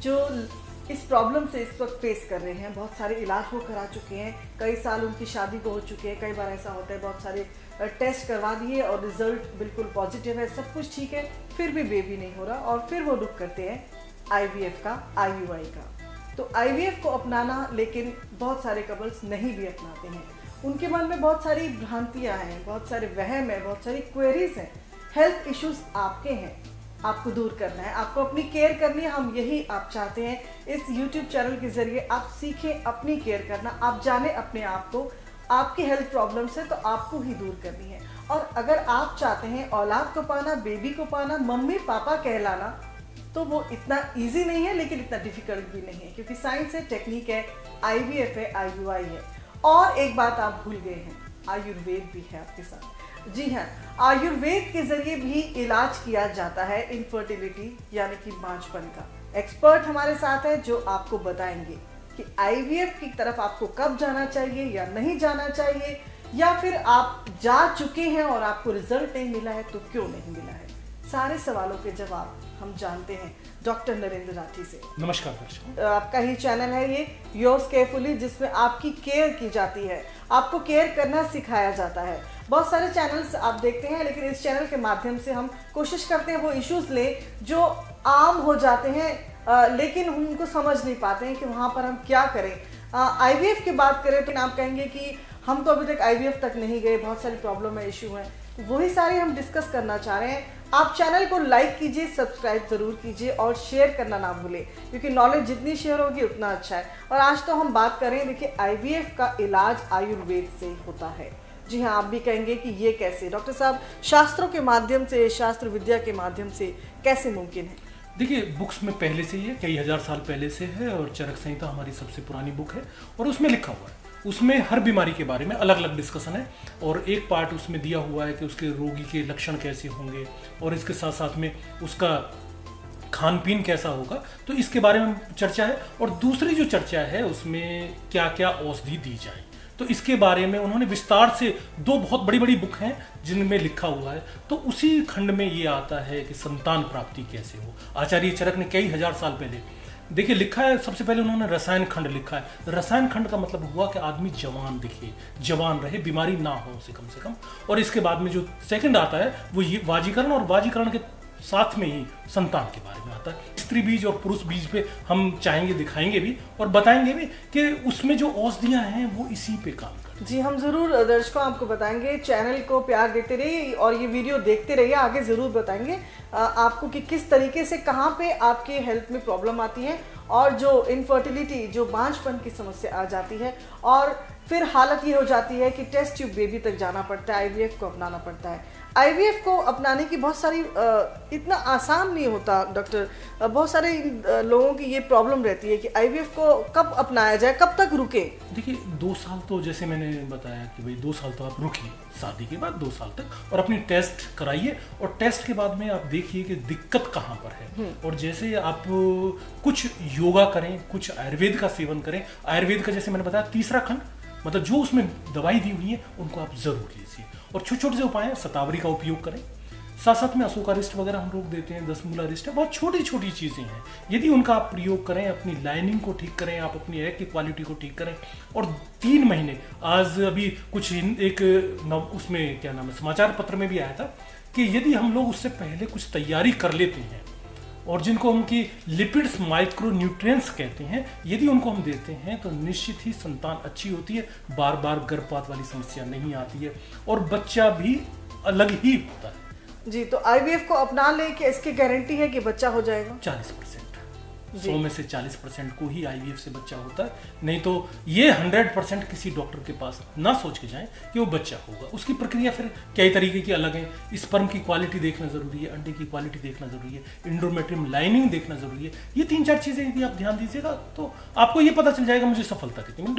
जो इस प्रॉब्लम से इस वक्त फेस कर रहे हैं। बहुत सारे इलाज वो करा चुके हैं, कई साल उनकी शादी को हो चुके हैं। कई बार ऐसा होता है बहुत सारे टेस्ट करवा दिए और रिजल्ट बिल्कुल पॉजिटिव है, सब कुछ ठीक है, फिर भी बेबी नहीं हो रहा और फिर वो रुख करते हैं IVF का, IUI का। तो IVF को अपनाना लेकिन बहुत सारे कपल्स नहीं भी अपनाते हैं। उनके मन में बहुत सारी भ्रांतियां हैं, बहुत सारे वहम है, बहुत सारी क्वेरीज हैं। हेल्थ इश्यूज आपके हैं, आपको दूर करना है, आपको अपनी केयर करनी है। हम यही आप चाहते हैं इस YouTube चैनल के जरिए आप सीखें अपनी केयर करना, आप जाने अपने आप को, आपकी हेल्थ प्रॉब्लम से तो आपको ही दूर करनी है। और अगर आप चाहते हैं औलाद को पाना, बेबी को पाना, मम्मी पापा कहलाना, तो वो इतना इजी नहीं है लेकिन इतना डिफिकल्ट भी नहीं है, क्योंकि साइंस है, टेक्निक है, IVF है, IUI है। और एक बात आप भूल गए हैं, आयुर्वेद भी है आपके साथ। जी हाँ, आयुर्वेद के जरिए भी इलाज किया जाता है इनफर्टिलिटी यानी कि बांझपन का। एक्सपर्ट हमारे साथ है जो आपको बताएंगे कि IVF की तरफ आपको कब जाना चाहिए या नहीं जाना चाहिए, या फिर आप जा चुके हैं और आपको रिजल्ट नहीं मिला है तो क्यों नहीं मिला है। सारे सवालों के जवाब हम जानते हैं डॉक्टर नरेंद्र राठी से। नमस्कार दर्शक, आपका ही चैनल है ये योर्स केयरफुली, जिसमें आपकी केयर की जाती है, आपको केयर करना सिखाया जाता है। बहुत सारे चैनल्स आप देखते हैं लेकिन इस चैनल के माध्यम से हम कोशिश करते हैं वो इश्यूज ले जो आम हो जाते हैं, लेकिन हम उनको समझ नहीं पाते हैं कि वहाँ पर हम क्या करें। IVF की बात करें तो आप कहेंगे कि हम तो अभी तक IVF तक नहीं गए, बहुत सारी प्रॉब्लम है, इशू है, वही सारी हम डिस्कस करना चाह रहे हैं। आप चैनल को लाइक कीजिए, सब्सक्राइब जरूर कीजिए और शेयर करना ना भूलें, क्योंकि नॉलेज जितनी शेयर होगी उतना अच्छा है। और आज तो हम बात करें, देखिए IVF का इलाज आयुर्वेद से होता है। जी हाँ, आप भी कहेंगे कि ये कैसे डॉक्टर साहब, शास्त्रों के माध्यम से, शास्त्र विद्या के माध्यम से कैसे मुमकिन है? देखिए बुक्स में पहले से ही है, कई हजार साल पहले से है, और चरक संहिता हमारी सबसे पुरानी बुक है और उसमें लिखा हुआ है। उसमें हर बीमारी के बारे में अलग अलग डिस्कशन है और एक पार्ट उसमें दिया हुआ है कि उसके रोगी के लक्षण कैसे होंगे और इसके साथ साथ में उसका खान पीन कैसा होगा, तो इसके बारे में चर्चा है। और दूसरी जो चर्चा है उसमें क्या क्या औषधि दी जाए, तो इसके बारे में उन्होंने विस्तार से 2 बहुत बड़ी बड़ी बुक हैं जिनमें लिखा हुआ है। तो उसी खंड में ये आता है कि संतान प्राप्ति कैसे हो। आचार्य चरक ने कई हजार साल पहले देखिए लिखा है। सबसे पहले उन्होंने रसायन खंड लिखा है। रसायन खंड का मतलब हुआ कि आदमी जवान दिखे, जवान रहे, बीमारी ना हो उसे कम से कम। और इसके बाद में जो सेकंड आता है वो ये वाजीकरण, और वाजीकरण के साथ में ही संतान के बारे में आता है। स्त्री बीज और पुरुष बीज पे हम चाहेंगे दिखाएंगे भी और बताएंगे भी कि उसमें जो औषधियां हैं वो इसी पे काम करती हैं। जी, हम जरूर दर्शकों आपको बताएंगे। चैनल को प्यार देते रहिए और ये वीडियो देखते रहिए, आगे जरूर बताएंगे आपको कि किस तरीके से कहाँ पे आपके हेल्थ में प्रॉब्लम आती है और जो इनफर्टिलिटी, जो बांझपन की समस्या आ जाती है और फिर हालत ये हो जाती है कि टेस्ट ट्यूब बेबी तक जाना पड़ता है, IVF को अपनाना पड़ता है। IVF को अपनाने की बहुत सारी इतना आसान नहीं होता डॉक्टर। बहुत सारे लोगों की ये प्रॉब्लम रहती है कि IVF को कब अपनाया जाए, कब तक रुके। देखिए 2 साल तो जैसे मैंने बताया कि भाई 2 साल तो आप रुकिए, शादी के बाद 2 साल तक, और अपनी टेस्ट कराइए और टेस्ट के बाद में आप देखिए कि दिक्कत कहाँ पर है। और जैसे आप कुछ योगा करें, कुछ आयुर्वेद का सेवन करें। आयुर्वेद का जैसे मैंने बताया तीसरा खंड, मतलब जो उसमें दवाई दी हुई है उनको आप जरूर लीजिए। और छोटे छोटे से उपाय हैं, शतावरी का उपयोग करें, साथ साथ में अशोका रिस्ट वगैरह हम लोग देते हैं, 10 मूला रिस्ट है, बहुत छोटी छोटी चीज़ें हैं। यदि उनका आप प्रयोग करें, अपनी लाइनिंग को ठीक करें, आप अपनी एग की क्वालिटी को ठीक करें, और 3 महीने, आज अभी कुछ उसमें क्या नाम है, समाचार पत्र में भी आया था कि यदि हम लोग उससे पहले कुछ तैयारी कर लेते हैं और जिनको उनकी लिपिड्स, माइक्रो न्यूट्रिएंट्स कहते हैं, यदि उनको हम देते हैं तो निश्चित ही संतान अच्छी होती है, बार बार गर्भपात वाली समस्या नहीं आती है और बच्चा भी अलग ही होता है। जी, तो IVF को अपना ले कि इसकी गारंटी है कि बच्चा हो जाएगा? 40%, 100 में से 40% को ही IVF से बच्चा होता है। नहीं तो ये 100% किसी डॉक्टर के पास ना सोच के जाएं कि वो बच्चा होगा। उसकी प्रक्रिया फिर कई तरीके की अलग है। स्पर्म की क्वालिटी देखना जरूरी है, अंडे की क्वालिटी देखना जरूरी है, इंडोमेट्रियम लाइनिंग देखना जरूरी है। ये 3-4 चीजें यदि आप ध्यान दीजिएगा तो आपको ये पता चल जाएगा मुझे सफलता कितनी।